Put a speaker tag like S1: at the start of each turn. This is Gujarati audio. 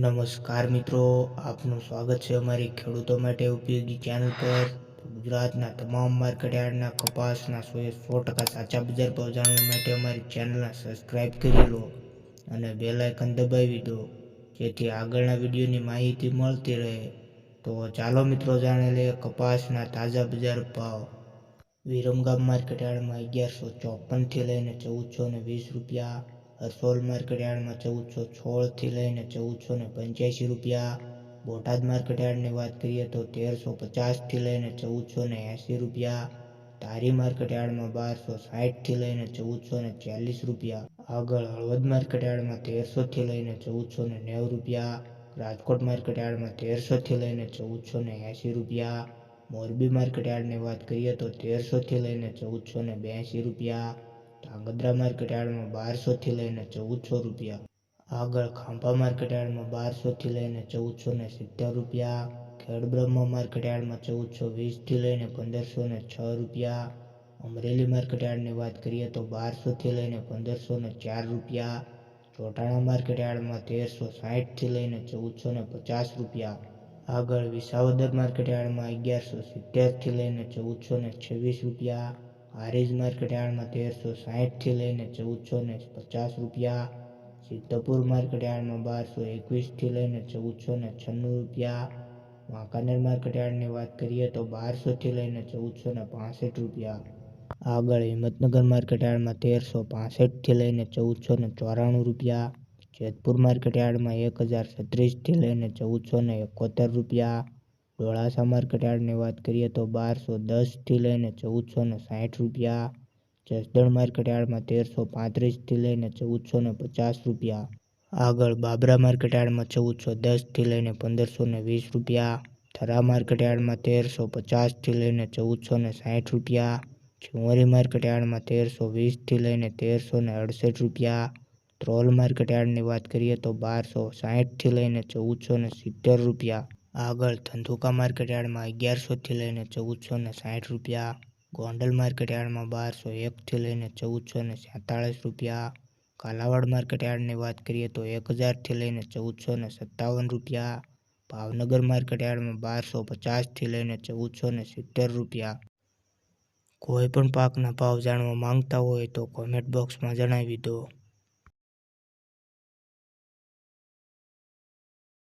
S1: નમસ્કાર મિત્રો, આપનું સ્વાગત છે અમારી ખેડૂતો માટે ઉપયોગી ચેનલ પર। ગુજરાતના તમામ માર્કેટયાર્ડના કપાસના 100% સાચા બજાર ભાવ જાણવા માટે અમારી ચેનલને સબસ્ક્રાઇબ કરી લો અને બેલ આઇકન દબાવી દો, જેથી આગળના વિડીયોની માહિતી મળતી રહે। તો ચાલો મિત્રો જાણી લઈએ કપાસના તાજા બજાર ભાવ। વિરમગામ માર્કેટયાર્ડમાં 1154 થી લઈને 1420 રૂપિયા, હરસોલ માર્કેટયાર્ડમાં 1416 થી લઈને 1485 રૂપિયા, બોટાદ માર્કેટયાર્ડની વાત કરીએ તો 1350 થી લઈને 1480 રૂપિયા, ધારી માર્કેટયાર્ડમાં 1260 થી લઈને 1440 રૂપિયા, આગળ હળવદ માર્કેટયાર્ડમાં 1300 થી લઈને 1490 રૂપિયા, રાજકોટ માર્કેટયાર્ડમાં 1300 થી લઈને 1480 રૂપિયા, મોરબી માર્કેટયાર્ડની વાત કરીએ તો 1300 થી લઈને 1482 રૂપિયા, ધાંગધ્રા માર્કેટયાર્ડમાં 1200 થી લઈને 1400 રૂપિયા, આગળ ખાંભા માર્કેટયાર્ડમાં 1200 થી લઈને 1470 રૂપિયા, ખેડબ્રહ્મા માર્કેટયાર્ડમાં 1420 થી લઈને 1506 રૂપિયા, અમરેલી માર્કેટયાર્ડની વાત કરીએ તો 1200 થી લઈને 1504 રૂપિયા, ચોટાણા માર્કેટયાર્ડમાં 1360 થી લઈને 1450 રૂપિયા, આગળ વિસાવદર માર્કેટયાર્ડમાં 1170 થી લઈને 1426 રૂપિયા, હારીજ માર્કેટયાર્ડમાં 1360 થી લઈને 1450 રૂપિયા, સિદ્ધપુર માર્કેટયાર્ડમાં 1221 થી લઈને 1496 રૂપિયા, વાંકાનેર માર્કેટયાર્ડની વાત કરીએ તો 1200 થી લઈને 1465 રૂપિયા, આગળ હિંમતનગર માર્કેટયાર્ડમાં 1365 થી લઈને 1494 રૂપિયા, જેતપુર માર્કેટયાર્ડમાં 1036 થી લઈને 1471 રૂપિયા, ડોળાસા માર્કેટયાર્ડની વાત કરીએ તો 1210 થી લઈને 1460 રૂપિયા, જસદણ માર્કેટયાર્ડમાં 1335 થી લઈને 1450 રૂપિયા, આગળ બાબરા માર્કેટયાર્ડમાં 1410 થી લઈને 1520 રૂપિયા, થરા માર્કેટયાર્ડમાં 1350 થી લઈને 1460 રૂપિયા, ચુંવરી માર્કેટયાર્ડમાં 1320 થી લઈને 1368 રૂપિયા, ધ્રોલ માર્કેટયાર્ડની વાત કરીએ તો 1260 થી લઈને 1470 રૂપિયા, આગળ ધંધુકા માર્કેટયાર્ડમાં 1100 થી લઈને 1460 રૂપિયા, ગોંડલ માર્કેટયાર્ડમાં 1201 થી લઈને 1447 રૂપિયા, કાલાવાડ માર્કેટયાર્ડની વાત કરીએ તો 1000 થી લઈને 1457 રૂપિયા, ભાવનગર માર્કેટયાર્ડમાં 1250 થી લઈને 1470 રૂપિયા। કોઈ પણ પાકના ભાવ જાણવા માંગતા હોય તો કોમેન્ટ બોક્સમાં જણાવી દો।